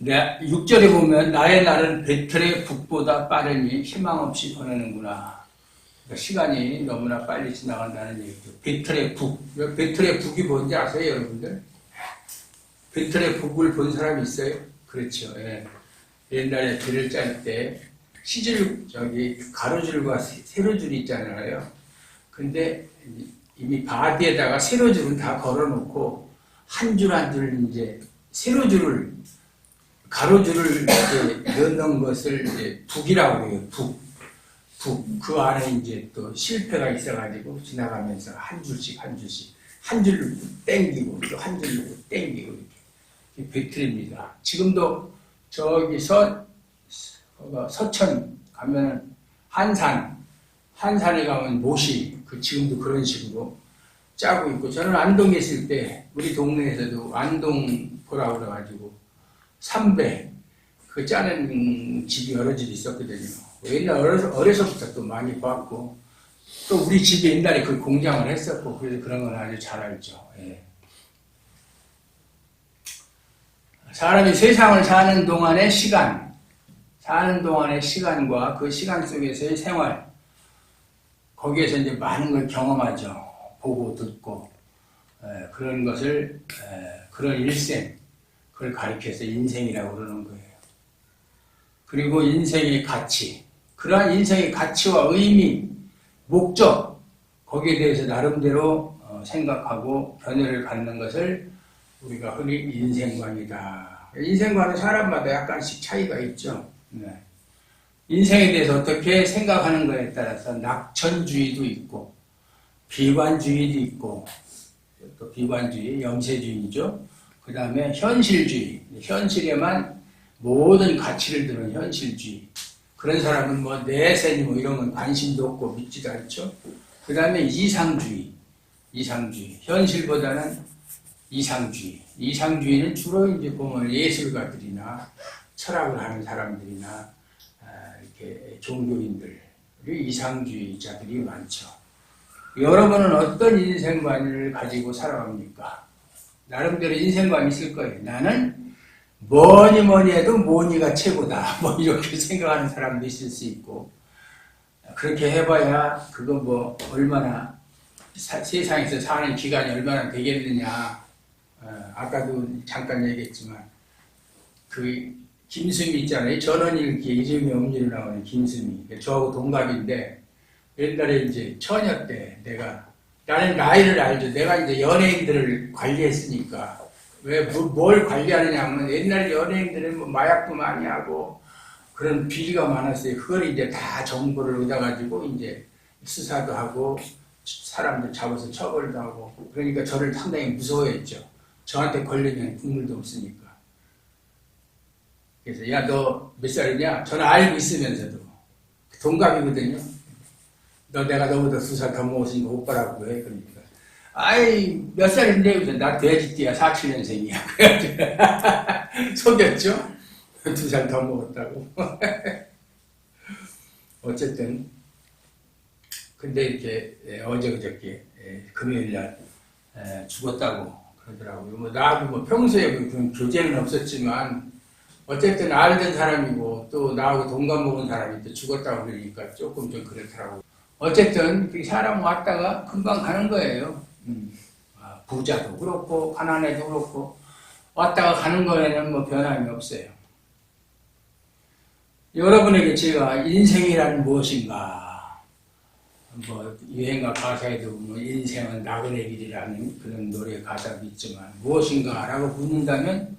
6절에 보면 나의 날은 배틀의 북보다 빠르니 희망 없이 보내는구나. 그러니까 시간이 너무나 빨리 지나간다는 얘기죠. 배틀의 북. 배틀의 북이 뭔지 아세요, 여러분들? 배틀의 북을 본 사람이 있어요? 그렇죠. 예. 옛날에 글을 짤 때 가로줄과 세로줄이 있잖아요. 근데 이미 바디에다가 세로줄은 다 걸어놓고 한 줄 한 줄 이제 세로줄을 가로줄을 이제 넣는 것을 이제 북이라고 해요. 북. 그 안에 이제 또 실패가 있어가지고 지나가면서 한 줄씩 한 줄로 땡기고 또 한 줄로 땡기고 이렇게 배틀입니다. 지금도 저기 서천 가면 한산에 가면 모시 지금도 그런 식으로 짜고 있고, 저는 안동에 있을 때 우리 동네에서도 안동포라고 그래가지고 삼배 그 짜는 집이 여러 집 있었거든요. 옛날 어려서부터 또 많이 봤고, 또 우리 집에 옛날에 그 공장을 했었고, 그래서 그런 건 아주 잘 알죠. 예. 사람이 세상을 사는 동안의 시간과 그 시간 속에서의 생활, 거기에서 이제 많은 걸 경험하죠. 보고 듣고, 그런 것을, 그런 일생, 그걸 가리켜서 인생이라고 그러는 거예요. 그리고 인생의 가치, 그러한 인생의 가치와 의미, 목적, 거기에 대해서 나름대로 생각하고 변화를 갖는 것을 우리가 흔히 인생관이다. 인생관은 사람마다 약간씩 차이가 있죠. 네. 인생에 대해서 어떻게 생각하는 것에 따라서 낙천주의도 있고, 비관주의도 있고, 또 비관주의, 염세주의죠. 그 다음에 현실주의, 현실에만 모든 가치를 두는 현실주의. 그런 사람은 뭐 내세니 뭐 이런 건 관심도 없고 믿지도 않죠. 그 다음에 이상주의. 현실보다는 이상주의는 주로 이제 보면 예술가들이나 철학을 하는 사람들이나 이렇게 종교인들, 이상주의자들이 많죠. 여러분은 어떤 인생관을 가지고 살아갑니까? 나름대로 인생관이 있을 거예요. 나는 뭐니 해도 뭐니가 최고다. 뭐 이렇게 생각하는 사람도 있을 수 있고, 그렇게 해봐야 그거 뭐 얼마나 세상에서 사는 기간이 얼마나 되겠느냐. 아까도 잠깐 얘기했지만 그 김수미 있잖아요. 전원일기 이름이 엄지로 나오는 김수미. 저하고 동갑인데 옛날에 이제 처녀 때 나는 나이를 알죠. 내가 이제 연예인들을 관리했으니까. 왜 뭘 관리하느냐 하면 옛날에 연예인들은 뭐 마약도 많이 하고 그런 비리가 많았어요. 그걸 이제 다 정보를 얻어가지고 이제 수사도 하고 사람들 잡아서 처벌도 하고, 그러니까 저를 상당히 무서워했죠. 저한테 걸리면 국물도 없으니까. 그래서 야, 너 몇 살이냐? 저는 알고 있으면서도 동갑이거든요. 내가 너보다 2살 더 먹었으니까 오빠라고 해. 그러니까 아이 몇 살인데? 그래서 나 돼지띠야 47년생이야. 그래가지고 속였죠. 2살 더 먹었다고. 어쨌든 근데 이렇게 어저께 금요일날 죽었다고 그러더라고요. 뭐 나하고 뭐 평소에 그런 교제는 없었지만 어쨌든 알던 사람이고 또 나하고 동갑 먹은 사람이 또 죽었다고 그러니까 조금 좀 그렇더라고요. 어쨌든 사람 왔다가 금방 가는 거예요. 부자도 그렇고 가난해도 그렇고 왔다가 가는 거에는 뭐 변함이 없어요. 여러분에게 제가 인생이란 무엇인가, 뭐 유행가 가사에도 뭐 인생은 나그네 길이라는 그런 노래 가사도 있지만 무엇인가 라고 묻는다면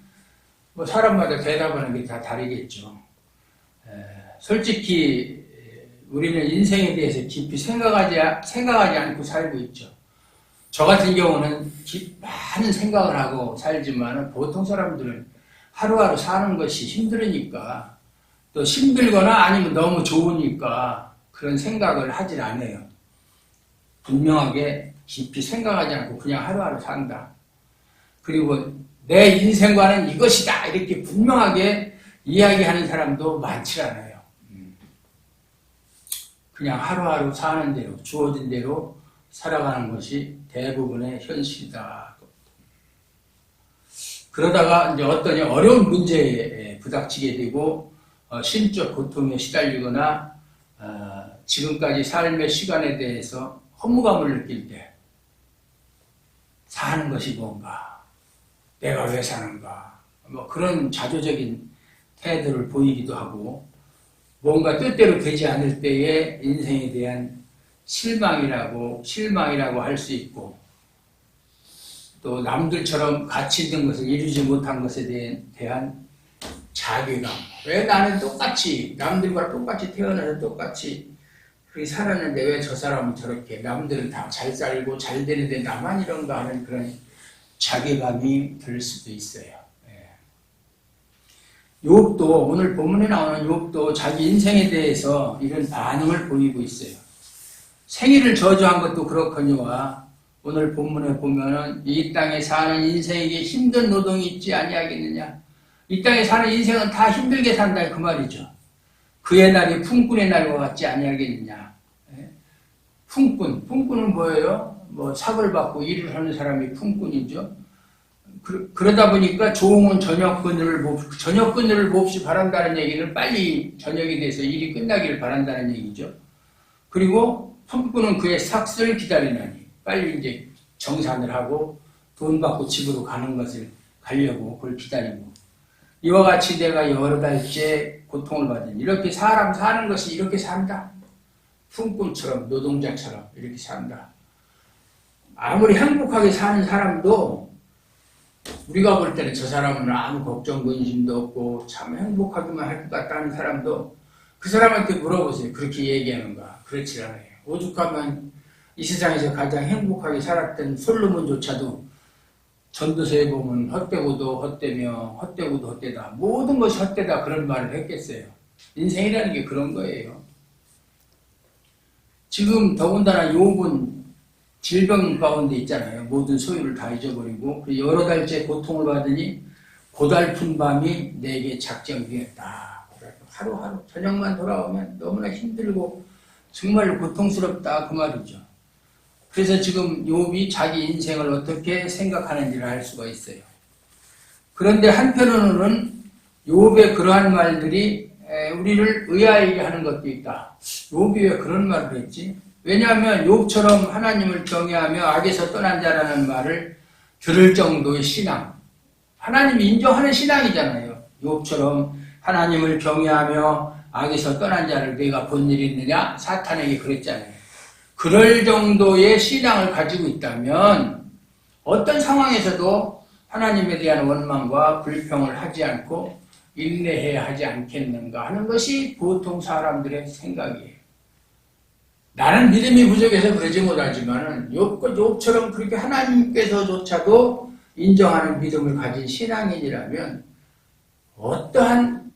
뭐 사람마다 대답하는 게 다 다르겠죠. 솔직히 우리는 인생에 대해서 깊이 생각하지 않고 살고 있죠. 저 같은 경우는 많은 생각을 하고 살지만 보통 사람들은 하루하루 사는 것이 힘들으니까, 또 힘들거나 아니면 너무 좋으니까 그런 생각을 하질 않아요. 분명하게 깊이 생각하지 않고 그냥 하루하루 산다. 그리고 내 인생과는 이것이다 이렇게 분명하게 이야기하는 사람도 많지 않아요. 그냥 하루하루 사는 대로 주어진 대로 살아가는 것이 대부분의 현실이다. 그러다가 이제 어떤 어려운 문제에 부닥치게 되고 심적 고통에 시달리거나 지금까지 삶의 시간에 대해서 허무감을 느낄 때 사는 것이 뭔가, 내가 왜 사는가, 뭐 그런 자조적인 태도를 보이기도 하고, 뭔가 뜻대로 되지 않을 때의 인생에 대한 실망이라고 할 수 있고, 또 남들처럼 가치 있는 것을 이루지 못한 것에 대한 자괴감. 왜 나는 똑같이 남들과 똑같이 태어나서 똑같이 그렇게 살았는데 왜 저 사람은 저렇게, 남들은 다 잘 살고 잘 되는데 나만 이런가 하는 그런 자괴감이 들 수도 있어요. 욥도, 오늘 본문에 나오는 욥도 자기 인생에 대해서 이런 반응을 보이고 있어요. 생일을 저주한 것도 그렇거니와 오늘 본문에 보면은 이 땅에 사는 인생에게 힘든 노동이 있지 아니하겠느냐. 이 땅에 사는 인생은 다 힘들게 산다 그 말이죠. 그의 날이 풍꾼의 날과 같지 아니하겠느냐. 풍꾼은 뭐예요? 뭐 삭을 받고 일을 하는 사람이 풍꾼이죠. 그러다 보니까 종은 저녁 그늘을 몹시 바란다는 얘기는 빨리 저녁이 돼서 일이 끝나기를 바란다는 얘기죠. 그리고 풍꾼은 그의 삭슬을 기다리나니, 빨리 이제 정산을 하고 돈 받고 집으로 가는 것을 가려고 그걸 기다리고, 이와 같이 내가 여러 달째 고통을 받으니, 이렇게 사람 사는 것이 이렇게 산다. 풍꾼처럼, 노동자처럼 이렇게 산다. 아무리 행복하게 사는 사람도 우리가 볼 때는 저 사람은 아무 걱정 근심도 없고 참 행복하기만 할 것 같다는 사람도 그 사람한테 물어보세요. 그렇게 얘기하는가? 그렇지 않아요. 오죽하면 이 세상에서 가장 행복하게 살았던 솔로몬조차도 전도서에 보면 헛되고도 헛되며 헛되고도 헛되다. 모든 것이 헛되다 그런 말을 했겠어요. 인생이라는 게 그런 거예요. 지금 더군다나 욥은 질병 가운데 있잖아요. 모든 소유를 다 잊어버리고 여러 달째 고통을 받으니 고달픈 밤이 내게 작정되었다. 하루하루 저녁만 돌아오면 너무나 힘들고 정말 고통스럽다 그 말이죠. 그래서 지금 욥이 자기 인생을 어떻게 생각하는지를 알 수가 있어요. 그런데 한편으로는 욥의 그러한 말들이 우리를 의아하게 하는 것도 있다. 욥이 왜 그런 말을 했지? 왜냐하면 욥처럼 하나님을 경외하며 악에서 떠난 자라는 말을 들을 정도의 신앙, 하나님이 인정하는 신앙이잖아요. 욥처럼 하나님을 경외하며 악에서 떠난 자를 내가 본 일이 있느냐? 사탄에게 그랬잖아요. 그럴 정도의 신앙을 가지고 있다면 어떤 상황에서도 하나님에 대한 원망과 불평을 하지 않고 인내해야 하지 않겠는가 하는 것이 보통 사람들의 생각이에요. 나는 믿음이 부족해서 그러지 못하지만 욥처럼 그렇게 하나님께서조차도 인정하는 믿음을 가진 신앙인이라면 어떠한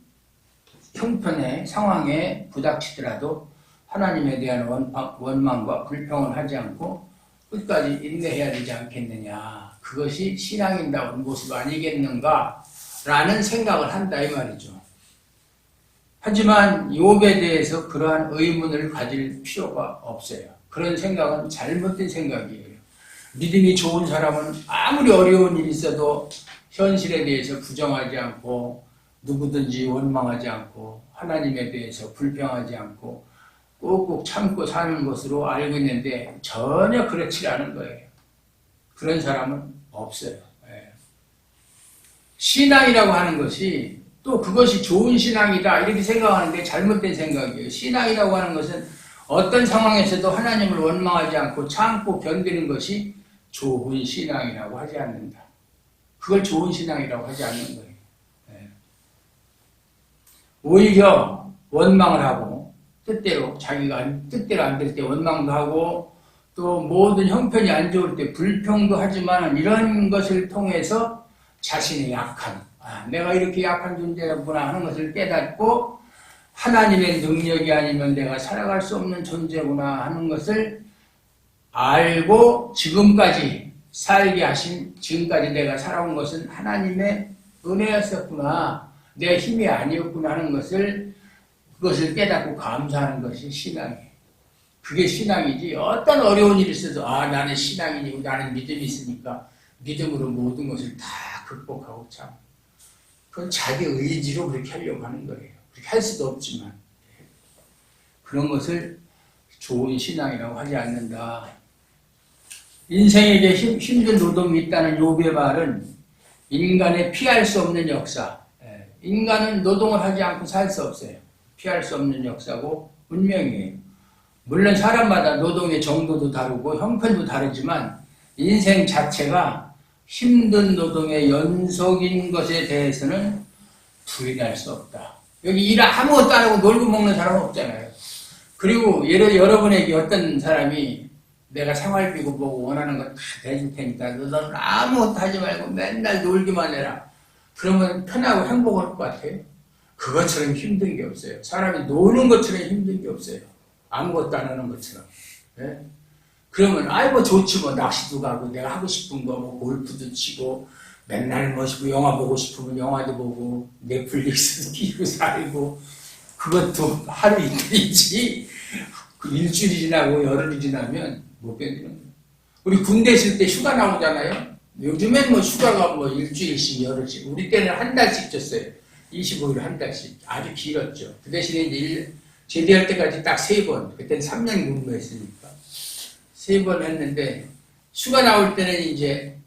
형편의 상황에 부닥치더라도 하나님에 대한 원망과 불평을 하지 않고 끝까지 인내해야 되지 않겠느냐. 그것이 신앙인다운 모습 아니겠는가 라는 생각을 한다 이 말이죠. 하지만 욥에 대해서 그러한 의문을 가질 필요가 없어요. 그런 생각은 잘못된 생각이에요. 믿음이 좋은 사람은 아무리 어려운 일이 있어도 현실에 대해서 부정하지 않고 누구든지 원망하지 않고 하나님에 대해서 불평하지 않고 꾹꾹 참고 사는 것으로 알고 있는데 전혀 그렇지 않은 거예요. 그런 사람은 없어요. 신앙이라고 하는 것이 또 그것이 좋은 신앙이다 이렇게 생각하는데 잘못된 생각이에요. 신앙이라고 하는 것은 어떤 상황에서도 하나님을 원망하지 않고 참고 견디는 것이 좋은 신앙이라고 하지 않는다. 그걸 좋은 신앙이라고 하지 않는 거예요. 오히려 원망을 하고 자기가 뜻대로 안 될 때 원망도 하고 또 모든 형편이 안 좋을 때 불평도 하지만 이런 것을 통해서 자신의 약함, 내가 이렇게 약한 존재구나 하는 것을 깨닫고 하나님의 능력이 아니면 내가 살아갈 수 없는 존재구나 하는 것을 알고 지금까지 살게 하신, 지금까지 내가 살아온 것은 하나님의 은혜였었구나, 내 힘이 아니었구나 하는 그것을 깨닫고 감사하는 것이 신앙이에요. 그게 신앙이지. 어떤 어려운 일이 있어도 나는 신앙인이고 나는 믿음이 있으니까 믿음으로 모든 것을 다 극복하고 참. 그건 자기 의지로 그렇게 하려고 하는 거예요. 그렇게 할 수도 없지만. 그런 것을 좋은 신앙이라고 하지 않는다. 인생에게 힘든 노동이 있다는 욥의 말은 인간의 피할 수 없는 역사. 인간은 노동을 하지 않고 살 수 없어요. 피할 수 없는 역사고 운명이에요. 물론 사람마다 노동의 정도도 다르고 형편도 다르지만 인생 자체가 힘든 노동의 연속인 것에 대해서는 부인할 수 없다. 여기 일 아무것도 안 하고 놀고 먹는 사람은 없잖아요. 그리고 여러분에게 어떤 사람이 내가 생활비고 뭐고 원하는 거 다 대줄 테니까 너는 아무것도 하지 말고 맨날 놀기만 해라. 그러면 편하고 행복할 것 같아요. 그것처럼 힘든 게 없어요. 사람이 노는 것처럼 힘든 게 없어요. 아무것도 안 하는 것처럼. 네? 그러면 아이고 좋지 뭐 낚시도 가고 내가 하고 싶은 거 뭐 골프도 치고 맨날 멋있고 영화 보고 싶으면 영화도 보고 넷플릭스도 끼고 살고 그것도 하루 이틀이지 그 일주일이 지나고 열흘이 지나면 못 견디는 거예요. 우리 군대 있을 때 휴가 나오잖아요. 요즘엔 뭐 휴가가 뭐 일주일씩 열흘씩 우리 때는 한 달씩 줬어요. 25일 한 달씩 아주 길었죠. 그 대신에 이제 제대할 때까지 딱 3번 그때는 3년 근무했으니까 3번 했는데 휴가 나올 때는 이제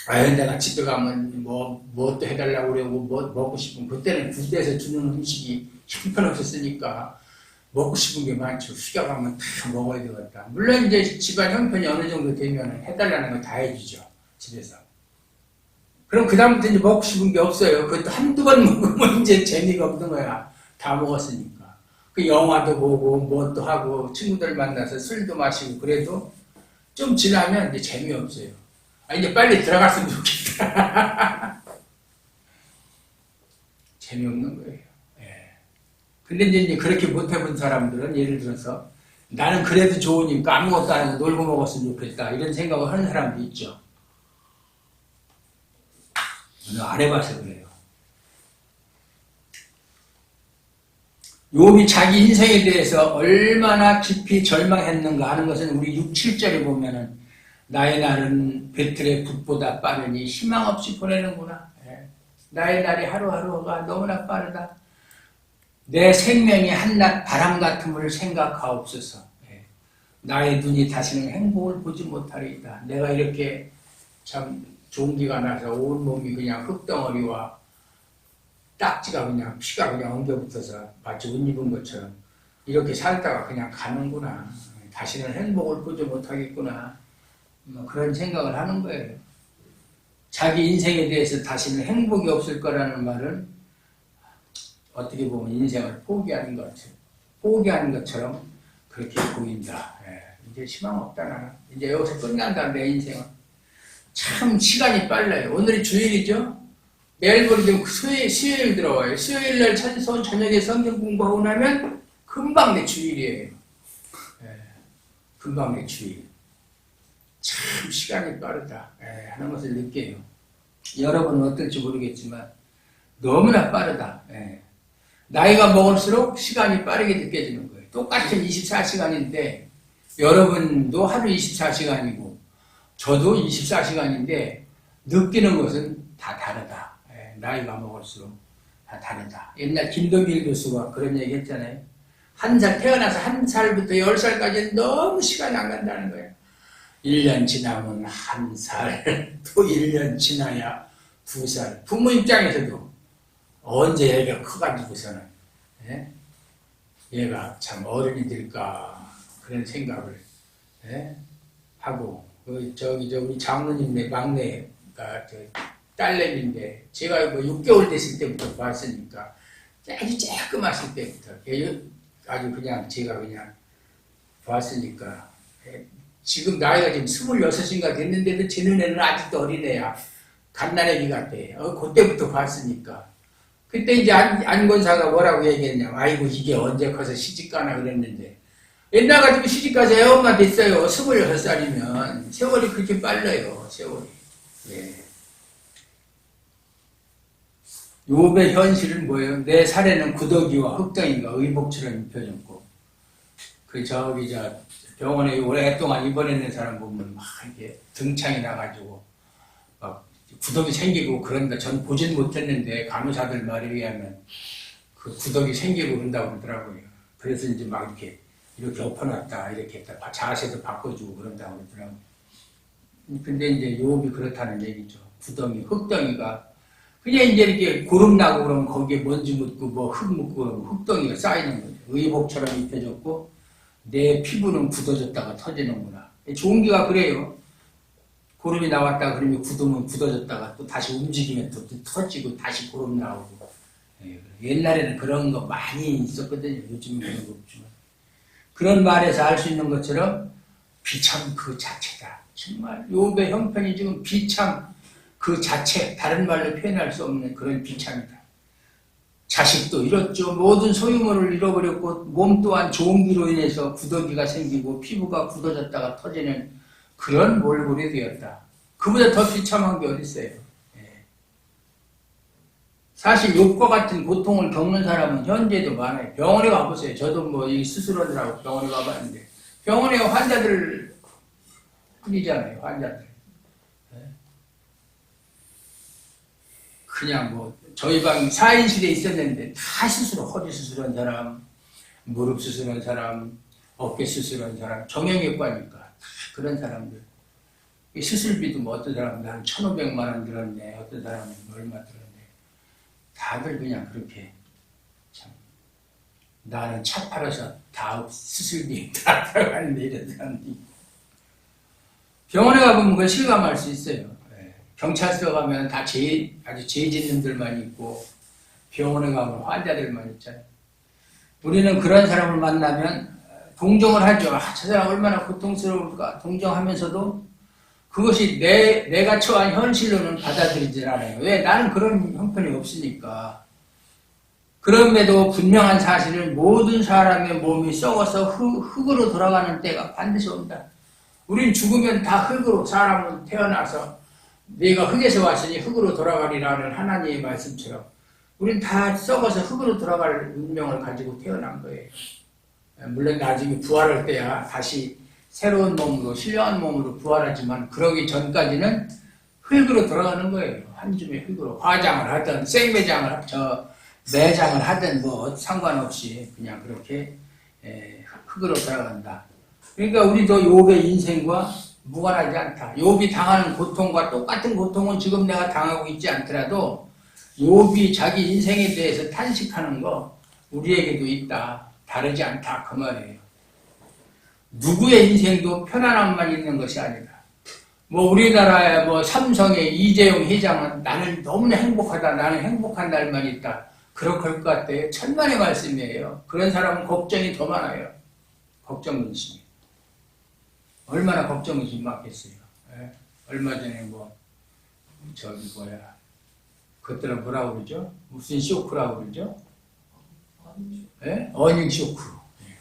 내가 집에 가면 뭐 또 해달라고 그러고 뭐 먹고 싶은 그때는 군대에서 주는 음식이 형편없었으니까 먹고 싶은 게 많죠. 휴가 가면 다 먹어야 되겠다. 물론 이제 집안 형편이 어느 정도 되면 해달라는 거 다 해주죠. 집에서. 그럼 그다음부터 이제 먹고 싶은 게 없어요. 그것도 한두 번 먹으면 이제 재미가 없는 거야. 다 먹었으니까. 그 영화도 보고 뭐 또 하고 친구들 만나서 술도 마시고 그래도 좀 지나면 이제 재미없어요. 이제 빨리 들어갔으면 좋겠다. 재미없는 거예요. 예. 근데 이제 그렇게 못 해본 사람들은 예를 들어서 나는 그래도 좋으니까 아무것도 안 하고 놀고 먹었으면 좋겠다. 이런 생각을 하는 사람도 있죠. 저는 안 해봐서 그래요. 욥이 자기 인생에 대해서 얼마나 깊이 절망했는가 하는 것은 우리 6, 7절에 보면은 나의 날은 배틀의 붓보다 빠르니 희망 없이 보내는구나. 나의 날이 하루하루가 너무나 빠르다. 내 생명이 한낱 바람 같음을 생각하옵소서. 나의 눈이 다시는 행복을 보지 못하리이다. 내가 이렇게 참 종기가 나서 온몸이 그냥 흙덩어리와 딱지가 그냥 피가 그냥 엉겨붙어서 마치 옷 입은 것처럼 이렇게 살다가 그냥 가는구나. 다시는 행복을 보지 못하겠구나. 뭐 그런 생각을 하는 거예요. 자기 인생에 대해서 다시는 행복이 없을 거라는 말은 어떻게 보면 인생을 포기하는 것처럼 그렇게 보인다. 이제 희망 없다 나는. 이제 여기서 끝난다 내 인생은. 참 시간이 빨라요. 오늘이 주일이죠. 내일모레 되면 수요일 들어와요. 수요일날 저녁에 성경 공부하고 나면 금방 내 주일이에요. 금방 내 주일. 참 시간이 빠르다 하는 것을 느껴요. 여러분은 어떨지 모르겠지만 너무나 빠르다. 나이가 먹을수록 시간이 빠르게 느껴지는 거예요. 똑같은 24시간인데 여러분도 하루 24시간이고 저도 24시간인데 느끼는 것은 다 다르다. 나이가 먹을수록 다 다르다. 옛날 김동길 교수가 그런 얘기 했잖아요. 태어나서 1살부터 10살까지는 너무 시간이 안 간다는 거예요. 1년 지나면 1살, 또 1년 지나야 2살. 부모 입장에서도 언제 얘가 커가지고서는 얘가 참 어른이 될까 그런 생각을 하고 우리 장모님네 막내가 딸내미인데 제가 뭐 6개월 됐을 때부터 봤으니까 아주 조그맣을 때부터 아주 그냥 제가 그냥 봤으니까 지금 나이가 지금 26인가 됐는데도 제 눈에는 아직도 어린애야. 갓난애기 같아. 그때부터 봤으니까. 그때 이제 안 권사가 뭐라고 얘기했냐. 아이고 이게 언제 커서 시집가나 그랬는데 옛날 같으면 시집가서 애엄마 됐어요. 26살이면 세월이 그렇게 빨라요. 세월이. 욥의 현실은 뭐예요? 내 살에는 구더기와 흙덩이가 의복처럼 입혀졌고 병원에 오랫동안 입원했는 사람 보면 막 이렇게 등창이 나가지고 막 구덩이 생기고 그런다. 전 보진 못했는데 간호사들 말에 의하면 그 구덩이 생기고 그런다고 그러더라고요. 그래서 이제 막 이렇게 엎어놨다, 이렇게 했다, 자세도 바꿔주고 그런다고 그러더라고요. 근데 이제 욥이 그렇다는 얘기죠. 구덩이, 흙덩이가 그냥 이제 이렇게 구름 나고 그러면 거기에 먼지 묻고 뭐 흙 묻고 그러면 흙덩이가 쌓이는 거죠. 의복처럼 입혀졌고 내 피부는 굳어졌다가 터지는구나. 종기가 그래요. 구름이 나왔다 그러면 굳으면 굳어졌다가 또 다시 움직이면 또 터지고 다시 구름 나오고. 옛날에는 그런 거 많이 있었거든요. 요즘은 그런 거 없지만. 그런 말에서 알 수 있는 것처럼 비참 그 자체다. 정말 욥의 형편이 지금 비참 그 자체, 다른 말로 표현할 수 없는 그런 비참이다. 자식도 잃었죠. 모든 소유물을 잃어버렸고 몸 또한 종기로 인해서 구더기가 생기고 피부가 굳어졌다가 터지는 그런 몰골이 되었다. 그보다 더 비참한 게 어디 있어요. 사실 욥과 같은 고통을 겪는 사람은 현재도 많아요. 병원에 가보세요. 저도 뭐 이 수술하느라고 병원에 가봤는데 병원에 환자들 뿐이잖아요. 환자들. 그냥 뭐 저희 방 4인실에 있었는데 다 수술, 허리 수술한 사람, 무릎 수술한 사람, 어깨 수술한 사람, 정형외과니까 그런 사람들. 수술비도 뭐 어떤 사람은 난 1,500만 원 들었네, 어떤 사람은 얼마 들었네. 다들 그냥 그렇게 참 나는 차 팔아서 다 수술비 다 들어가는데 이런 사람들이 병원에 가보면 그걸 실감할 수 있어요. 경찰서 가면 다 아주 죄 짓는 들만 있고 병원에 가면 환자들만 있잖아요. 우리는 그런 사람을 만나면 동정을 하죠. 저 사람 얼마나 고통스러울까 동정하면서도 그것이 내가 처한 현실로는 받아들이질 않아요. 왜? 나는 그런 형편이 없으니까. 그럼에도 분명한 사실은 모든 사람의 몸이 썩어서 흙으로 돌아가는 때가 반드시 온다. 우린 죽으면 다 흙으로 사람은 태어나서 내가 흙에서 왔으니 흙으로 돌아가리라는 하나님의 말씀처럼 우린 다 썩어서 흙으로 돌아갈 운명을 가지고 태어난 거예요. 물론 나중에 부활할 때야 다시 새로운 몸으로 신령한 몸으로 부활하지만 그러기 전까지는 흙으로 돌아가는 거예요. 한 줌의 흙으로 화장을 하든 생매장을 매장을 하든 뭐 상관없이 그냥 그렇게 흙으로 돌아간다. 그러니까 우리도 욥의 인생과 무관하지 않다. 욥이 당하는 고통과 똑같은 고통은 지금 내가 당하고 있지 않더라도 욥이 자기 인생에 대해서 탄식하는 거 우리에게도 있다. 다르지 않다. 그 말이에요. 누구의 인생도 편안함만 있는 것이 아니다. 뭐 우리나라의 뭐 삼성의 이재용 회장은 나는 너무나 행복하다. 나는 행복한 날만 있다. 그럴 것 같아요. 천만의 말씀이에요. 그런 사람은 걱정이 더 많아요. 걱정근심이. 얼마나 걱정이 많겠어요. 얼마 전에 그것들은 뭐라고 그러죠? 무슨 쇼크라고 그러죠? 어닝 쇼크.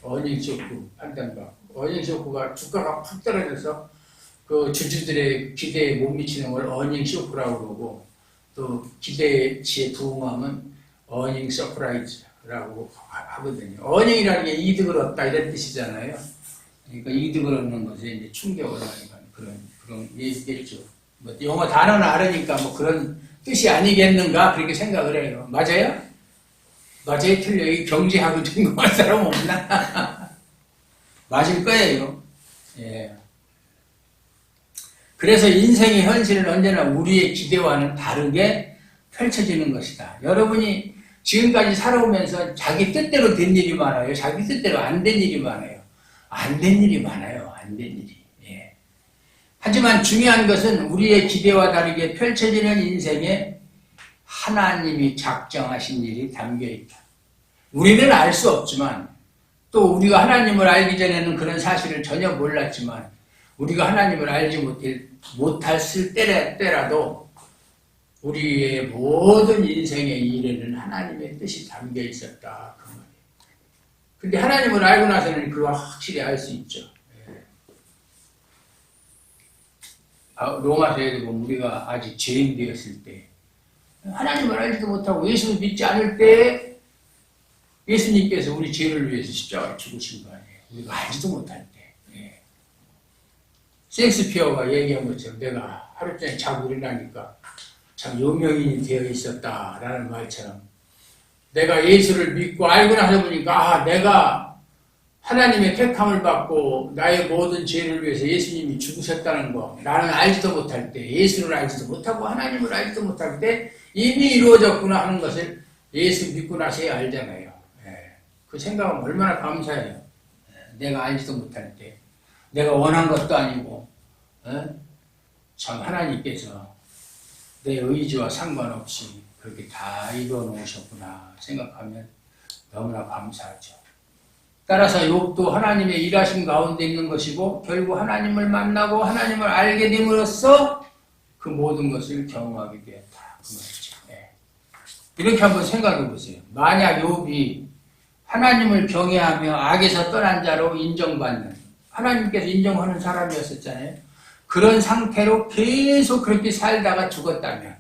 어닝 쇼크. 판단받고. 어닝 쇼크가 주가가 팍 떨어져서 그 주주들의 기대에 못 미치는 걸 어닝 쇼크라고 그러고 또 기대치에 부응하면 어닝 서프라이즈라고 하거든요. 어닝이라는 게 이득을 얻다 이런 뜻이잖아요. 그러니까 이득을 얻는 것에 이제 충격을 하는 그런 얘기겠죠. 뭐 영어 단어는 알으니까 뭐 그런 뜻이 아니겠는가 그렇게 생각을 해요. 맞아요? 맞아요? 틀려요? 경제학을 전공한 사람 없나? 맞을 거예요. 예. 그래서 인생의 현실은 언제나 우리의 기대와는 다르게 펼쳐지는 것이다. 여러분이 지금까지 살아오면서 자기 뜻대로 된 일이 많아요. 자기 뜻대로 안 된 일이 많아요. 안 된 일이 많아요. 안 된 일이. 예. 하지만 중요한 것은 우리의 기대와 다르게 펼쳐지는 인생에 하나님이 작정하신 일이 담겨있다. 우리는 알 수 없지만 또 우리가 하나님을 알기 전에는 그런 사실을 전혀 몰랐지만 우리가 하나님을 알지 못했을 때라도 우리의 모든 인생의 일에는 하나님의 뜻이 담겨 있었다. 그 말이에요. 근데 하나님을 알고 나서는 그걸 확실히 알 수 있죠. 로마서에도 보면 우리가 아직 죄인 되었을 때 하나님을 알지도 못하고 예수를 믿지 않을 때 예수님께서 우리 죄를 위해서 십자가에 죽으신 거 아니에요. 우리가 알지도 못할 때. 예. 셰익스피어가 얘기한 것처럼 내가 하루 종일 자고 일어나니까 참 요명인이 되어 있었다라는 말처럼 내가 예수를 믿고 알고 나서 보니까 내가 하나님의 택함을 받고 나의 모든 죄를 위해서 예수님이 죽으셨다는 거 나는 알지도 못할 때 예수를 알지도 못하고 하나님을 알지도 못할 때 이미 이루어졌구나 하는 것을 예수 믿고 나서야 알잖아요. 그 생각은 얼마나 감사해요. 내가 알지도 못할 때 내가 원한 것도 아니고 참 하나님께서 내 의지와 상관없이 그렇게 다 이루어 놓으셨구나 생각하면 너무나 감사하죠. 따라서 욥도 하나님의 일하심 가운데 있는 것이고 결국 하나님을 만나고 하나님을 알게 됨으로써 그 모든 것을 경험하게 되었다. 그 말이죠. 이렇게 한번 생각해 보세요. 만약 욥이 하나님을 경외하며 악에서 떠난 자로 인정받는 하나님께서 인정하는 사람이었었잖아요. 그런 상태로 계속 그렇게 살다가 죽었다면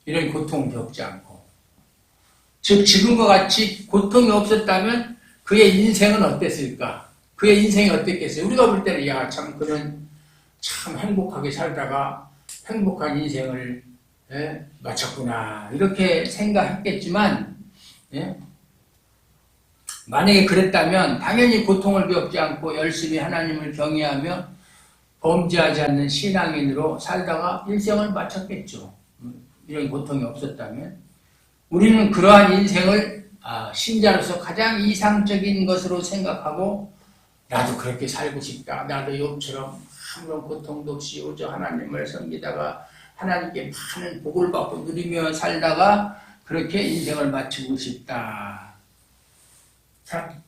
이런 고통을 겪지 않고 즉 지금과 같이 고통이 없었다면 그의 인생은 어땠을까? 그의 인생이 어땠겠어요? 우리가 볼 때는 참 그는 참 행복하게 살다가 행복한 인생을 마쳤구나 이렇게 생각했겠지만 만약에 그랬다면 당연히 고통을 겪지 않고 열심히 하나님을 경외하며 범죄하지 않는 신앙인으로 살다가 일생을 마쳤겠죠. 이런 고통이 없었다면 우리는 그러한 인생을 신자로서 가장 이상적인 것으로 생각하고 나도 그렇게 살고 싶다. 나도 욥처럼 아무런 고통도 없이 오직 하나님을 섬기다가 하나님께 많은 복을 받고 누리며 살다가 그렇게 인생을 마치고 싶다.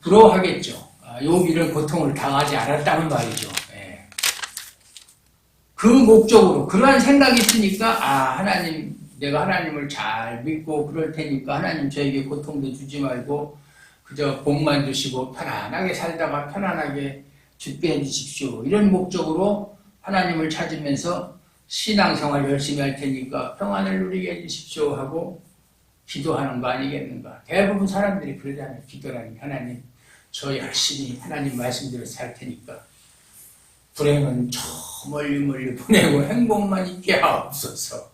부러워하겠죠. 욥이 이런 고통을 당하지 않았다는 말이죠. 그 목적으로 그러한 생각이 있으니까 하나님 내가 하나님을 잘 믿고 그럴 테니까 하나님 저에게 고통도 주지 말고 그저 복만 주시고 편안하게 살다가 편안하게 죽게 해주십시오. 이런 목적으로 하나님을 찾으면서 신앙생활 열심히 할 테니까 평안을 누리게 해주십시오 하고 기도하는 거 아니겠는가. 대부분 사람들이 그러잖아요. 기도라니 하나님 저 열심히 하나님 말씀대로 살 테니까 불행은 저 멀리 보내고 행복만 있게 하옵소서.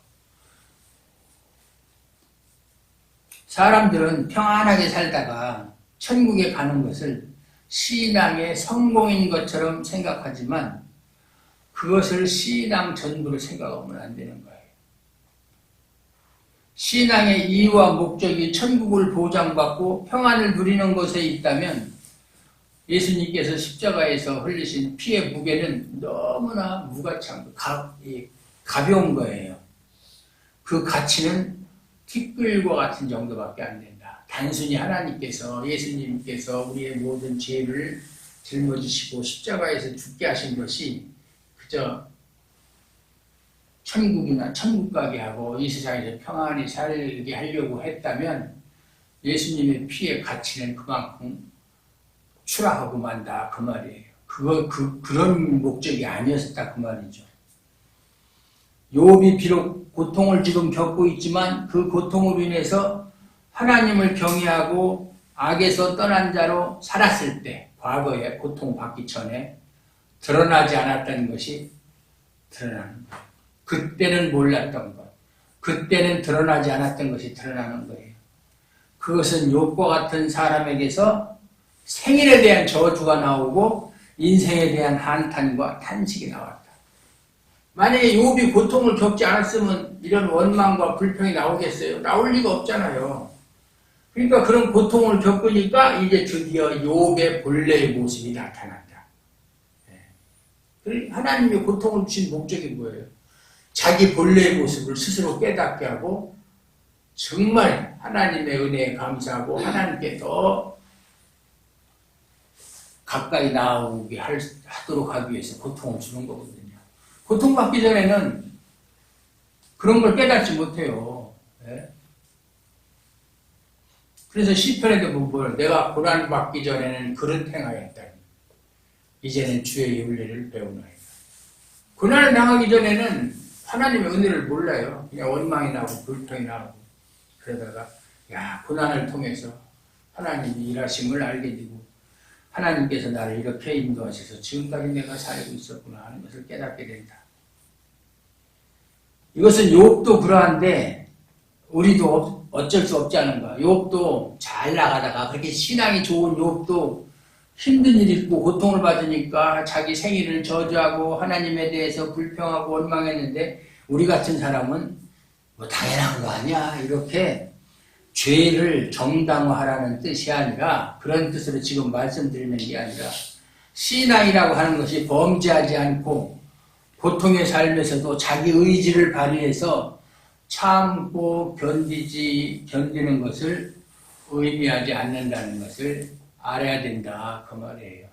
사람들은 평안하게 살다가 천국에 가는 것을 신앙의 성공인 것처럼 생각하지만 그것을 신앙 전부로 생각하면 안 되는 거예요. 신앙의 이유와 목적이 천국을 보장받고 평안을 누리는 것에 있다면 예수님께서 십자가에서 흘리신 피의 무게는 너무나 무가치한 가벼운 거예요. 그 가치는 티끌과 같은 정도밖에 안 된다. 단순히 하나님께서 예수님께서 우리의 모든 죄를 짊어지시고 십자가에서 죽게 하신 것이 그저 천국이나 천국 가게 하고 이 세상에서 평안히 살게 하려고 했다면 예수님의 피의 가치는 그만큼 추락하고 만다 그 말이에요. 그런 목적이 아니었다 그 말이죠. 욥이 비록 고통을 지금 겪고 있지만 그 고통으로 인해서 하나님을 경외하고 악에서 떠난 자로 살았을 때 과거에 고통받기 전에 드러나지 않았던 것이 드러나는 거예요. 그때는 몰랐던 것, 그때는 드러나지 않았던 것이 드러나는 거예요. 그것은 욥과 같은 사람에게서 생일에 대한 저주가 나오고 인생에 대한 한탄과 탄식이 나왔다. 만약에 욥이 고통을 겪지 않았으면 이런 원망과 불평이 나오겠어요? 나올 리가 없잖아요. 그러니까 그런 고통을 겪으니까 이제 드디어 욥의 본래의 모습이 나타난다. 하나님의 고통을 주신 목적이 뭐예요? 자기 본래의 모습을 스스로 깨닫게 하고 정말 하나님의 은혜에 감사하고 하나님께 더 가까이 나오게 하도록 하기 위해서 고통을 주는 거거든요. 고통받기 전에는 그런 걸 깨닫지 못해요. 그래서 시편에도 보면 내가 고난받기 전에는 그릇 행하였다니 이제는 주의 윤례를 배우나이다. 고난을 당하기 전에는 하나님의 은혜를 몰라요. 그냥 원망이 나고 불평이 나고 그러다가 고난을 통해서 하나님의 일하심을 알게 되고 하나님께서 나를 이렇게 인도하셔서 지금까지 내가 살고 있었구나 하는 것을 깨닫게 된다. 이것은 욥도 그러한데 우리도 어쩔 수 없지 않은가. 욥도 잘 나가다가 그렇게 신앙이 좋은 욥도 힘든 일이 있고 고통을 받으니까 자기 생일을 저주하고 하나님에 대해서 불평하고 원망했는데 우리 같은 사람은 뭐 당연한 거 아니야 이렇게 죄를 정당화하라는 뜻이 아니라 그런 뜻으로 지금 말씀드리는 게 아니라 신앙이라고 하는 것이 범죄하지 않고 고통의 삶에서도 자기 의지를 발휘해서 참고 견디는 것을 의미하지 않는다는 것을 알아야 된다 그 말이에요.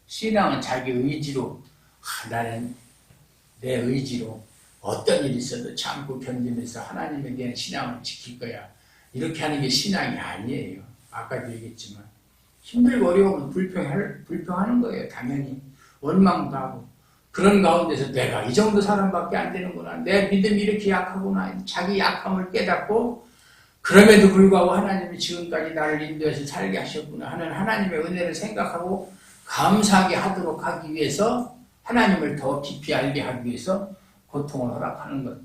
신앙은 자기 의지로 나는 내 의지로 어떤 일이 있어도 참고 견디면서 하나님에 대한 신앙을 지킬 거야. 이렇게 하는 게 신앙이 아니에요. 아까도 얘기했지만 힘들고 어려우면 불평하는 거예요. 당연히 원망도 하고 그런 가운데서 내가 이 정도 사람밖에 안 되는구나. 내 믿음이 이렇게 약하구나. 자기 약함을 깨닫고 그럼에도 불구하고 하나님이 지금까지 나를 인도해서 살게 하셨구나 하는 하나님의 은혜를 생각하고 감사하게 하도록 하기 위해서 하나님을 더 깊이 알게 하기 위해서 고통을 허락하는 것.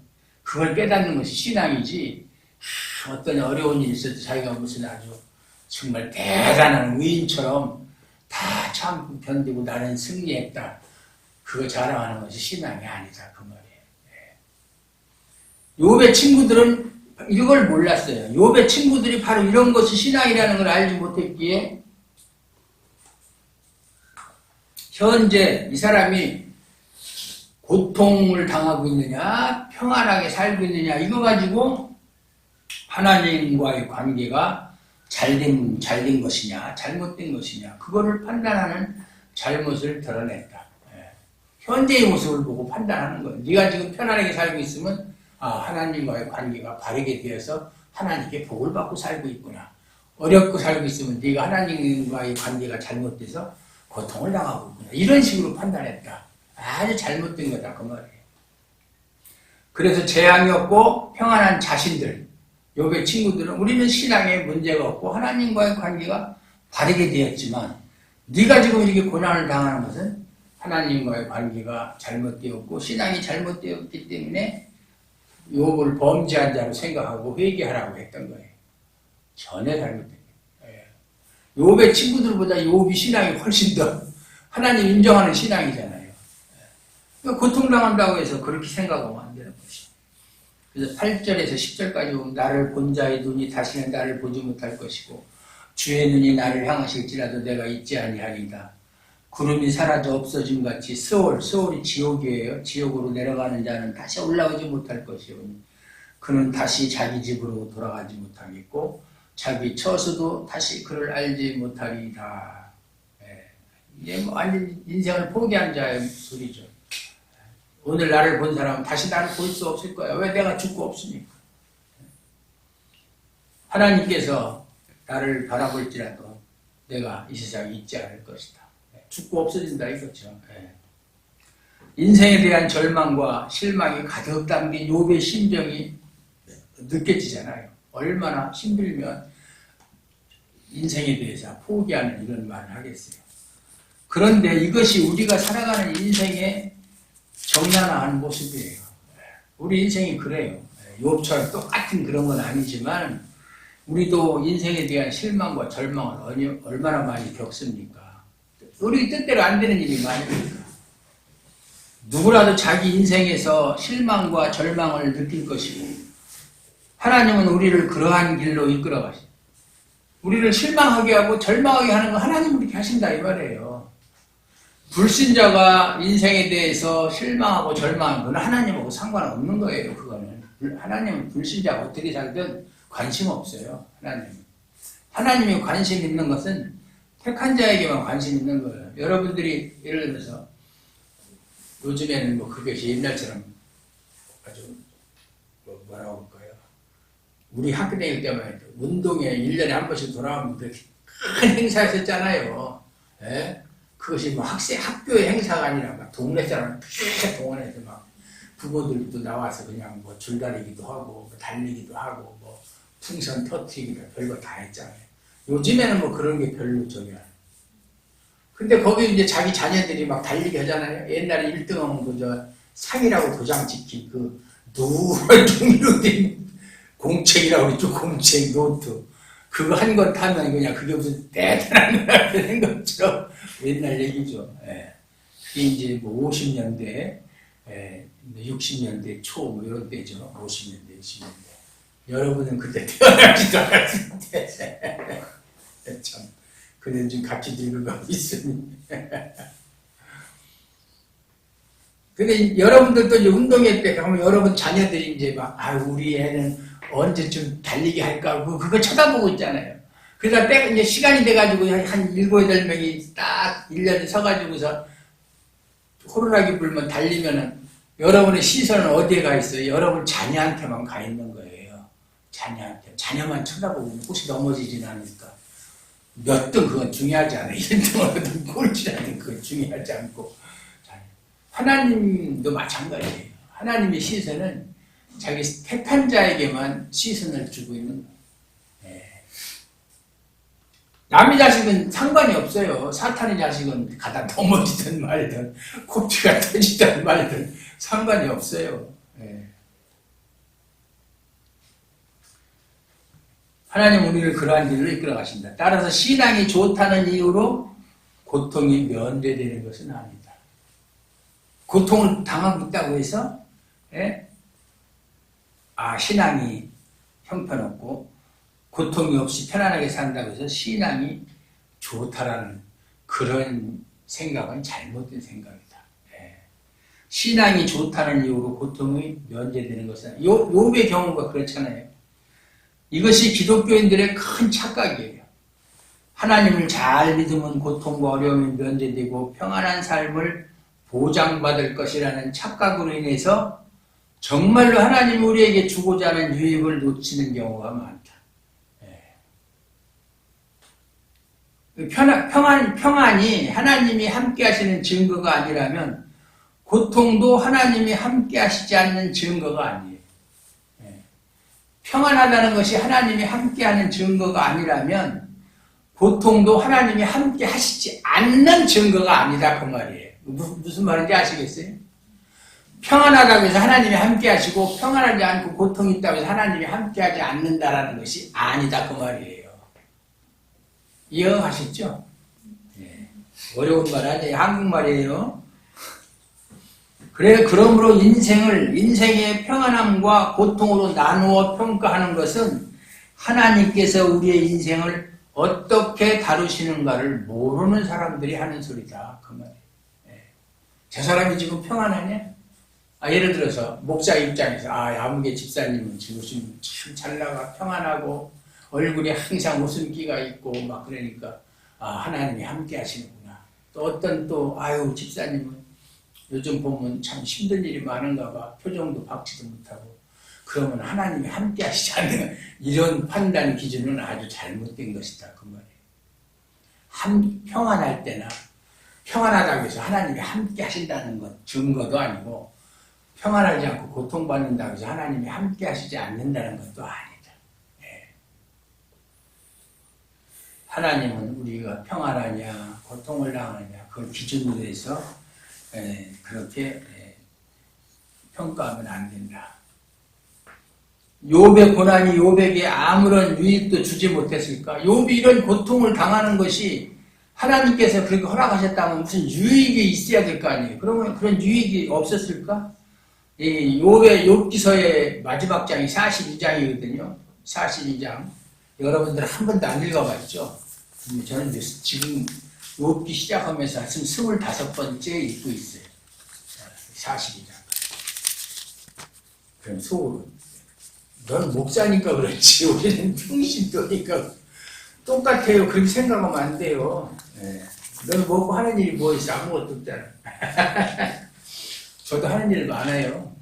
그걸 깨닫는 것이 신앙이지 어떤 어려운 일이 있어도 자기가 무슨 아주 정말 대단한 의인처럼 다 참고 견디고 나는 승리했다. 그거 자랑하는 것이 신앙이 아니다. 그 말이에요. 욥의 친구들은 이걸 몰랐어요. 욥의 친구들이 바로 이런 것이 신앙이라는 걸 알지 못했기에 현재 이 사람이 고통을 당하고 있느냐 평안하게 살고 있느냐 이거 가지고 하나님과의 관계가 잘된 것이냐 잘못된 것이냐 그거를 판단하는 잘못을 드러냈다. 현재의 모습을 보고 판단하는 거예요. 네가 지금 편안하게 살고 있으면 하나님과의 관계가 바르게 되어서 하나님께 복을 받고 살고 있구나. 어렵고 살고 있으면 네가 하나님과의 관계가 잘못돼서 고통을 당하고 있구나. 이런 식으로 판단했다. 아주 잘못된 거다 그 말이에요. 그래서 재앙이 없고 평안한 자신들 욥의 친구들은 우리는 신앙에 문제가 없고 하나님과의 관계가 바르게 되었지만 네가 지금 이렇게 고난을 당하는 것은 하나님과의 관계가 잘못되었고 신앙이 잘못되었기 때문에 욥을 범죄한 자로 생각하고 회개하라고 했던 거예요. 전혀 잘못된 거예요. 욥의 친구들보다 욥이 신앙이 훨씬 더 하나님 인정하는 신앙이잖아요. 고통당한다고 해서 그렇게 생각하면 안 되는 것이죠. 그래서 8절에서 10절까지 보면 나를 본 자의 눈이 다시는 나를 보지 못할 것이고 주의 눈이 나를 향하실지라도 내가 잊지 아니하리이다. 구름이 사라져 없어짐같이 스올이 지옥이에요. 지옥으로 내려가는 자는 다시 올라오지 못할 것이오니 그는 다시 자기 집으로 돌아가지 못하겠고 자기 처소도 다시 그를 알지 못하리이다. 이제 뭐 완전 인생을 포기한 자의 소리죠. 오늘 나를 본 사람은 다시 나를 볼 수 없을 거야. 왜? 내가 죽고 없으니까. 하나님께서 나를 바라볼지라도 내가 이 세상에 있지 않을 것이다. 죽고 없어진다 이거죠. 인생에 대한 절망과 실망이 가득 담긴 욥의 심정이 느껴지잖아요. 얼마나 힘들면 인생에 대해서 포기하는 이런 말을 하겠어요. 그런데 이것이 우리가 살아가는 인생의 정난한 모습이에요. 우리 인생이 그래요. 욥처럼 똑같은 그런 건 아니지만 우리도 인생에 대한 실망과 절망을 얼마나 많이 겪습니까? 우리 뜻대로 안 되는 일이 많으니까. 누구라도 자기 인생에서 실망과 절망을 느낄 것이고 하나님은 우리를 그러한 길로 이끌어 가십니다. 우리를 실망하게 하고 절망하게 하는 건 하나님이 그렇게 하신다 이 말이에요. 불신자가 인생에 대해서 실망하고 절망하는 건 하나님하고 상관없는 거예요. 그거는 하나님은 불신자가 어떻게 살든 관심 없어요. 하나님이 관심 있는 것은 택한 자에게만 관심 있는 거예요. 여러분들이 예를 들어서 요즘에는 뭐 그것이 옛날처럼 아주 뭐라고 할까요? 우리 학교 다닐 때만 해도 운동회 1년에 한 번씩 돌아오면 그렇게 큰 행사였었잖아요. 그것이 뭐 학교의 행사가 아니라 막 동네 사람 쫙 동원해서 막 부모들도 나와서 그냥 뭐 줄다리기도 하고 뭐 달리기도 하고 뭐 풍선 터트리기도 별거 다 했잖아요. 요즘에는 뭐 그런 게 별로 저기 근데 거기 이제 자기 자녀들이 막 달리기 하잖아요. 옛날에 1등하면 그저 상이라고 도장 찍힌 그 누런 종이로 된 공책이라고 그랬죠. 공책, 노트. 그거 한 건 타면 그냥 그게 무슨 대단한 거라 되는 것처럼 옛날 얘기죠. 예. 그게 이제 뭐 50년대, 60년대 초, 뭐 이런 때죠. 50년대, 60년대. 여러분은 그때 태어나지도 않았을 때. 참. 그는 지금 같이 늙어가고 있으니. 근데 여러분들도 이제 운동회 때 가면 여러분 자녀들이 이제 막, 우리 애는 언제쯤 달리기 할까? 그거 쳐다보고 있잖아요. 그러다 이제 시간이 돼가지고 한 7, 8명이 딱 1년에 서가지고서 호루라기 불면 달리면은 여러분의 시선은 어디에 가 있어요? 여러분 자녀한테만 가 있는 거예요. 자녀한테. 자녀만 쳐다보고 혹시 넘어지진 않을까? 몇 등 그건 중요하지 않아요. 1등을 하든 꼴찌를 하든 그건 중요하지 않고. 하나님도 마찬가지예요. 하나님의 시선은 자기 택한 자에게만 시선을 주고 있는 거예요. 남의 자식은 상관이 없어요. 사탄의 자식은 가다 넘어지든 말든 코피가 터지든 말든 상관이 없어요. 하나님 우리를 그러한 길로 이끌어 가신다. 따라서 신앙이 좋다는 이유로 고통이 면제되는 것은 아니다. 고통을 당하고 있다고 해서 신앙이 형편없고 고통이 없이 편안하게 산다고 해서 신앙이 좋다라는 그런 생각은 잘못된 생각이다. 신앙이 좋다는 이유로 고통이 면제되는 것은 욥의 경우가 그렇잖아요. 이것이 기독교인들의 큰 착각이에요. 하나님을 잘 믿으면 고통과 어려움이 면제되고 평안한 삶을 보장받을 것이라는 착각으로 인해서 정말로 하나님 우리에게 주고자 하는 유익을 놓치는 경우가 많다. 평안이 하나님이 함께 하시는 증거가 아니라면 고통도 하나님이 함께 하시지 않는 증거가 아니에요. 평안하다는 것이 하나님이 함께하는 증거가 아니라면 고통도 하나님이 함께 하시지 않는 증거가 아니다 그 말이에요. 무슨 말인지 아시겠어요? 평안하다고 해서 하나님이 함께 하시고 평안하지 않고 고통이 있다고 해서 하나님이 함께 하지 않는다라는 것이 아니다 그 말이에요. 이해하셨죠? 어려운 말 아니에요. 한국말이에요. 그러므로 인생의 평안함과 고통으로 나누어 평가하는 것은 하나님께서 우리의 인생을 어떻게 다루시는가를 모르는 사람들이 하는 소리다. 그 말이에요. 저 사람이 지금 평안하냐? 예를 들어서 목사 입장에서 야무개 집사님은 지금 참 잘나가 평안하고 얼굴에 항상 웃음기가 있고 막 그러니까 하나님이 함께 하시는구나. 또 어떤 집사님은 요즘 보면 참 힘든 일이 많은가 봐. 표정도 박지도 못하고. 그러면 하나님이 함께 하시지 않는 이런 판단 기준은 아주 잘못된 것이다. 그 말이에요. 평안할 때나 평안하다고 해서 하나님이 함께 하신다는 것 증거도 아니고 평안하지 않고 고통받는다고 해서 하나님이 함께 하시지 않는다는 것도 아니다. 하나님은 우리가 평안하냐 고통을 당하냐 그걸 기준으로 해서 그렇게 평가하면 안 된다. 욥의 고난이 욥에게 아무런 유익도 주지 못했을까? 욥이 이런 고통을 당하는 것이 하나님께서 그렇게 허락하셨다면 무슨 유익이 있어야 될 거 아니에요. 그러면 그런 유익이 없었을까? 이 욥의 욥기서의 마지막 장이 42장이거든요. 42장. 여러분들 한 번도 안 읽어봤죠? 저는 지금 욥기 시작하면서 지금 25번째 읽고 있어요. 42장. 그럼 속으로 넌 목사니까 그렇지 우리는 평신도니까 똑같아요. 그렇게 생각하면 안 돼요. 너는 먹고 하는 일이 뭐 있어? 아무것도 없잖아. 저도 하는 일 많아요.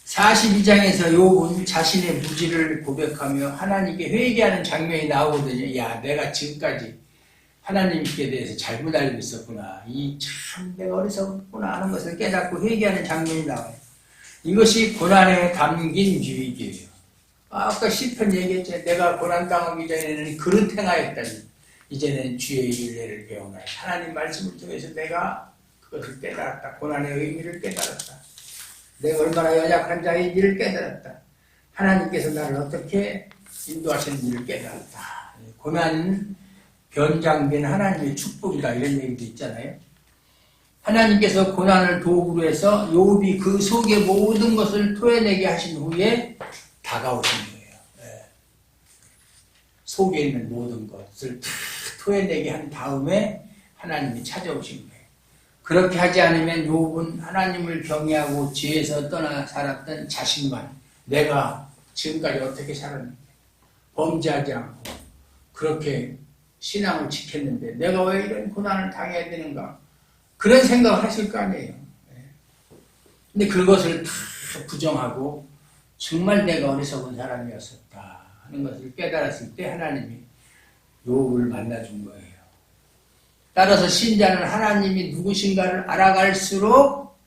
42장에서 욥은 자신의 무지를 고백하며 하나님께 회개하는 장면이 나오거든요. 야, 내가 지금까지 하나님께 대해서 잘못 알고 있었구나. 참 내가 어리석구나 하는 것을 깨닫고 회개하는 장면이 나와요. 이것이 고난에 담긴 유익이에요. 아까 시편 얘기했죠. 내가 고난당하기 전에는 그릇 행하였다니. 이제는 주의 일례를 배우나니 하나님 말씀을 통해서 내가 그것을 깨달았다. 고난의 의미를 깨달았다. 내가 얼마나 연약한 자인지를 깨달았다. 하나님께서 나를 어떻게 인도하시는지를 깨달았다. 고난은 변장된 하나님의 축복이다. 이런 얘기도 있잖아요. 하나님께서 고난을 도구로 해서 욥이 그 속의 모든 것을 토해내게 하신 후에 다가오신 거예요. 속에 있는 모든 것을 다 토해내게 한 다음에 하나님이 찾아오신 거예요. 그렇게 하지 않으면 욥은 하나님을 경외하고 죄에서 떠나 살았던 자신만, 내가 지금까지 어떻게 살았는데 범죄하지 않고 그렇게 신앙을 지켰는데 내가 왜 이런 고난을 당해야 되는가, 그런 생각을 하실 거 아니에요. 근데 그것을 다 부정하고 정말 내가 어리석은 사람이었었다 하는 것을 깨달았을 때 하나님이 욥을 만나준 거예요. 따라서 신자는 하나님이 누구신가를 알아갈수록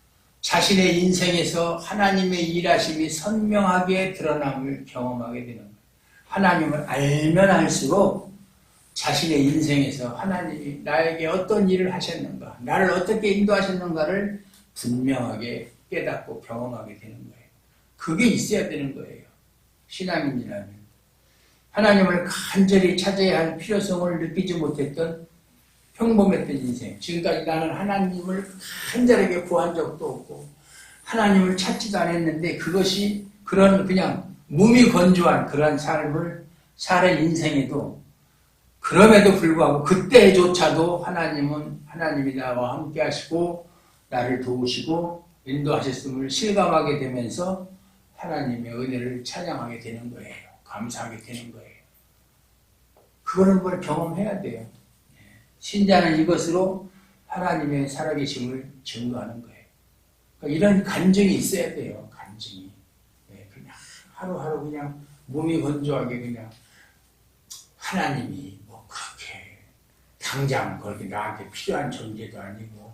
자신의 인생에서 하나님의 일하심이 선명하게 드러남을 경험하게 되는 거예요. 하나님을 알면 알수록 자신의 인생에서 하나님이 나에게 어떤 일을 하셨는가, 나를 어떻게 인도하셨는가를 분명하게 깨닫고 경험하게 되는 거예요. 그게 있어야 되는 거예요. 신앙인이라면. 하나님을 간절히 찾아야 할 필요성을 느끼지 못했던 평범했던 인생. 지금까지 나는 하나님을 간절하게 구한 적도 없고 하나님을 찾지도 않았는데 그것이 그런 그냥 무미건조한 그런 삶을 사는 인생에도, 그럼에도 불구하고 그때조차도 하나님이 나와 함께 하시고 나를 도우시고 인도하셨음을 실감하게 되면서 하나님의 은혜를 찬양하게 되는 거예요. 감사하게 되는 거예요. 그거는 뭘 경험해야 돼요. 신자는 이것으로 하나님의 살아계심을 증거하는 거예요. 그러니까 이런 간증이 있어야 돼요. 간증이. 그냥 하루하루 그냥 몸이 건조하게 그냥 하나님이 뭐 그렇게 당장 그렇게 나한테 필요한 존재도 아니고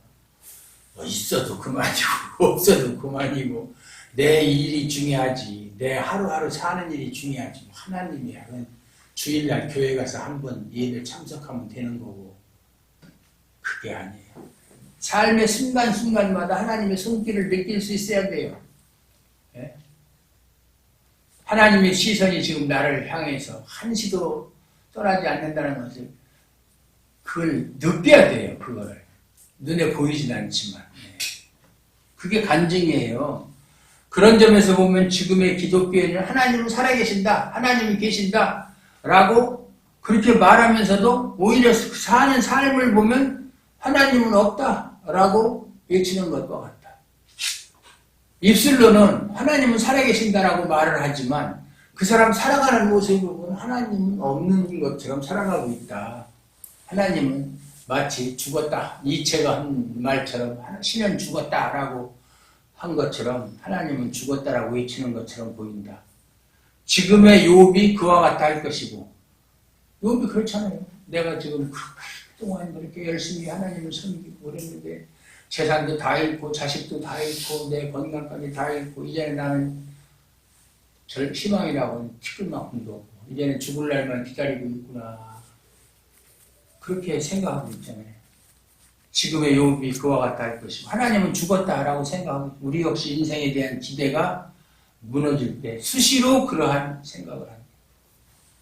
뭐 있어도 그만이고 없어도 그만이고 내 일이 중요하지, 내 하루하루 사는 일이 중요하지. 하나님이야. 주일날 교회 가서 한번 예배 참석하면 되는 거고 그게 아니에요. 삶의 순간순간마다 하나님의 손길을 느낄 수 있어야 돼요. 예? 하나님의 시선이 지금 나를 향해서 한시도 떠나지 않는다는 것을 그걸 느껴야 돼요. 그걸 눈에 보이진 않지만 그게 간증이에요. 그런 점에서 보면 지금의 기독교인은 하나님은 살아계신다, 하나님이 계신다 라고 그렇게 말하면서도 오히려 사는 삶을 보면 하나님은 없다 라고 외치는 것과 같다. 입술로는 하나님은 살아계신다라고 말을 하지만 그 사람 살아가는 모습을 보면 하나님은 없는 것처럼 살아가고 있다. 하나님은 마치 죽었다, 니체가 한 말처럼 신은 죽었다라고 한 것처럼 하나님은 죽었다라고 외치는 것처럼 보인다. 지금의 욥이 그와 같다 할 것이고, 욥이 그렇잖아요. 내가 지금 그동안 그렇게 열심히 하나님을 섬기고 그랬는데 재산도 다 잃고 자식도 다 잃고 내 건강까지 다 잃고 이제는 나는 희망이라고는 티끌만큼도 없고 이제는 죽을 날만 기다리고 있구나. 그렇게 생각하고 있잖아요. 지금의 욥이 그와 같다 할 것이고, 하나님은 죽었다라고 생각하고 우리 역시 인생에 대한 기대가 무너질 때 수시로 그러한 생각을 합니다.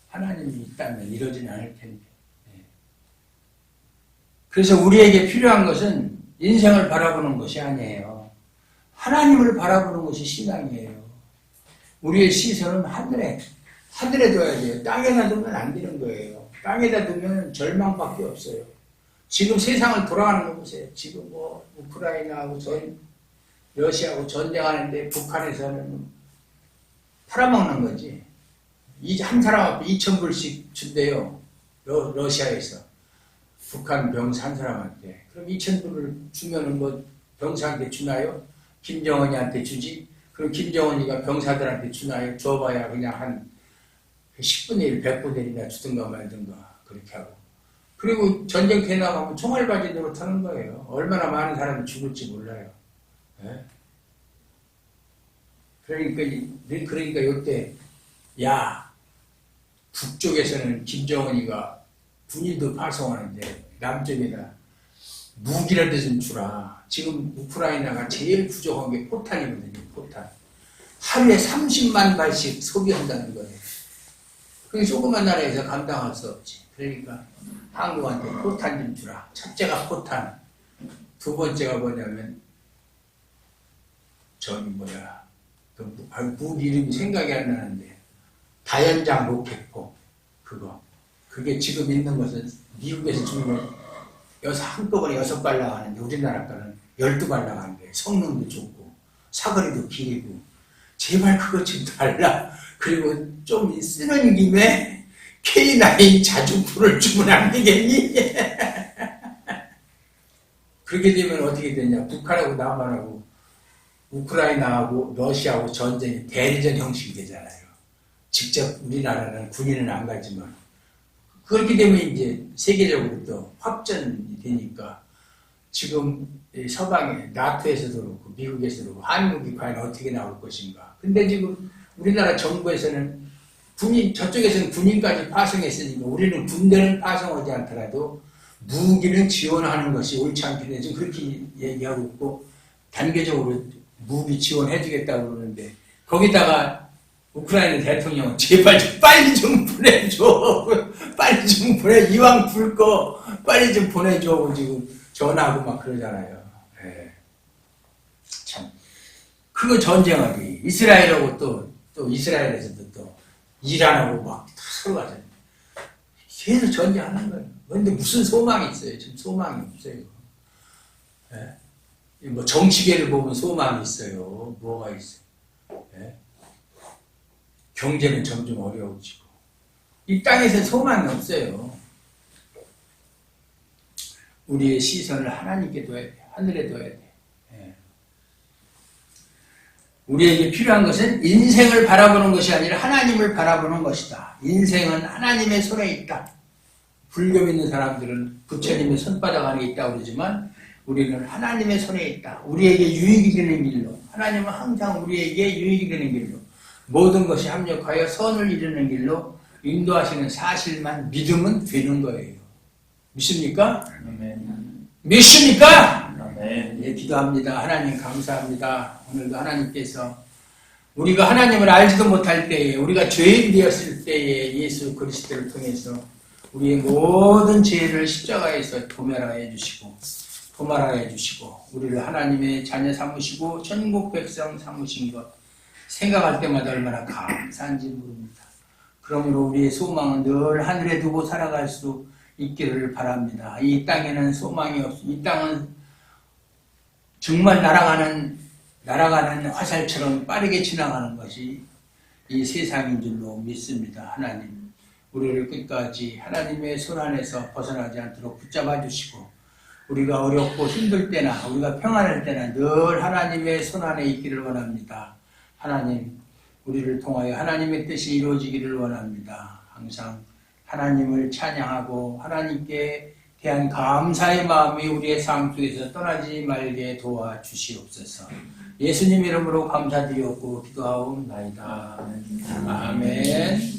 하나님이 있다면 이러지는 않을 텐데. 그래서 우리에게 필요한 것은 인생을 바라보는 것이 아니에요. 하나님을 바라보는 것이 신앙이에요. 우리의 시선은 하늘에 둬야 돼요. 땅에다 두면 안 되는 거예요. 땅에다 두면 절망밖에 없어요. 지금 세상을 돌아가는 거 보세요. 지금 뭐 우크라이나하고 러시아하고 전쟁하는데 북한에서는 팔아먹는 거지. 한 사람 앞에 2,000불씩 준대요. 러시아에서. 북한 병사 한 사람한테. 그럼 2,000불을 주면은 뭐 병사한테 주나요? 김정은이한테 주지? 그럼 김정은이가 병사들한테 주나요? 줘봐야 그냥 한 10분의 1, 100분의 1이나 주든가 말든가 그렇게 하고. 그리고 전쟁터에 나가면 총알바지 노릇하는 거예요. 얼마나 많은 사람이 죽을지 몰라요. 네? 그러니까 이때 야, 북쪽에서는 김정은이가 군인도 파송하는데 남쪽에다 무기라도 좀 주라. 지금 우크라이나가 제일 부족한 게 포탄이거든요. 포탄. 하루에 30만 발씩 소비한다는 거예요. 그게 조그만 나라에서 감당할 수 없지. 그러니까 한국한테 포탄 좀 주라. 첫째가 포탄. 두 번째가 뭐냐면 무 이름이 생각이 안 나는데 다연장 로켓포 그거. 그게 지금 있는 것은 미국에서 주는 한꺼번에 6발 나가는데 우리나라 거는 12발 나가는 거예요. 성능도 좋고 사거리도 길고 제발 그거 좀 달라. 그리고 좀 쓰는 김에 K9 자주포를 주면 안 되겠니? 그렇게 되면 어떻게 되냐. 북한하고 남한하고 우크라이나하고 러시아하고 전쟁이 대리전 형식이 되잖아요. 직접 우리나라는 군인은 안 가지만 그렇게 되면 이제 세계적으로 또 확전이 되니까 지금 서방에 나토에서도 그렇고 미국에서도 그렇고 한국이 과연 어떻게 나올 것인가. 근데 지금 우리나라 정부에서는 저쪽에서는 군인까지 파송했으니까 우리는 군대는 파송하지 않더라도 무기는 지원하는 것이 옳지 않겠냐. 지금 그렇게 얘기하고 있고 단계적으로 무기 지원해주겠다고 그러는데 거기다가 우크라이나 대통령은 제발 좀 빨리 좀 보내줘. 빨리 좀 이왕 불 거 빨리 좀 보내줘. 지금 전화하고 막 그러잖아요. 네. 참. 그거 전쟁하기. 이스라엘하고 또 이스라엘에서도 또 이란하고 막 서로 가잖아요. 계속 전쟁하는 거예요. 근데 무슨 소망이 있어요? 지금 소망이 없어요. 네. 뭐 정치계를 보면 소망이 있어요. 뭐가 있어요? 네. 경제는 점점 어려워지고 이 땅에서 소망이 없어요. 우리의 시선을 하나님께 둬야 돼. 하늘에 둬야 돼. 예. 우리에게 필요한 것은 인생을 바라보는 것이 아니라 하나님을 바라보는 것이다. 인생은 하나님의 손에 있다. 불교 믿는 사람들은 부처님의 손바닥 안에 있다고 그러지만 우리는 하나님의 손에 있다. 우리에게 유익이 되는 길로 하나님은 항상 우리에게 유익이 되는 길로 모든 것이 합력하여 선을 이루는 길로 인도하시는 사실만 믿으면 되는 거예요. 믿습니까? 아멘. 믿습니까? 아멘. 예, 기도합니다. 하나님 감사합니다. 오늘도 하나님께서 우리가 하나님을 알지도 못할 때에 우리가 죄인 되었을 때에 예수 그리스도를 통해서 우리의 모든 죄를 십자가에서 도멸하여 주시고 우리를 하나님의 자녀 삼으시고 천국 백성 삼으신 것 생각할 때마다 얼마나 감사한지 모릅니다. 그러므로 우리의 소망은 늘 하늘에 두고 살아갈 수 있기를 바랍니다. 이 땅에는 소망이 이 땅은 정말 날아가는 화살처럼 빠르게 지나가는 것이 이 세상인 줄로 믿습니다. 하나님, 우리를 끝까지 하나님의 손 안에서 벗어나지 않도록 붙잡아 주시고 우리가 어렵고 힘들 때나 우리가 평안할 때나 늘 하나님의 손 안에 있기를 원합니다. 하나님, 우리를 통하여 하나님의 뜻이 이루어지기를 원합니다. 항상 하나님을 찬양하고 하나님께 대한 감사의 마음이 우리의 삶 속에서 떠나지 말게 도와주시옵소서. 예수님 이름으로 감사드리옵고 기도하옵나이다. 아멘.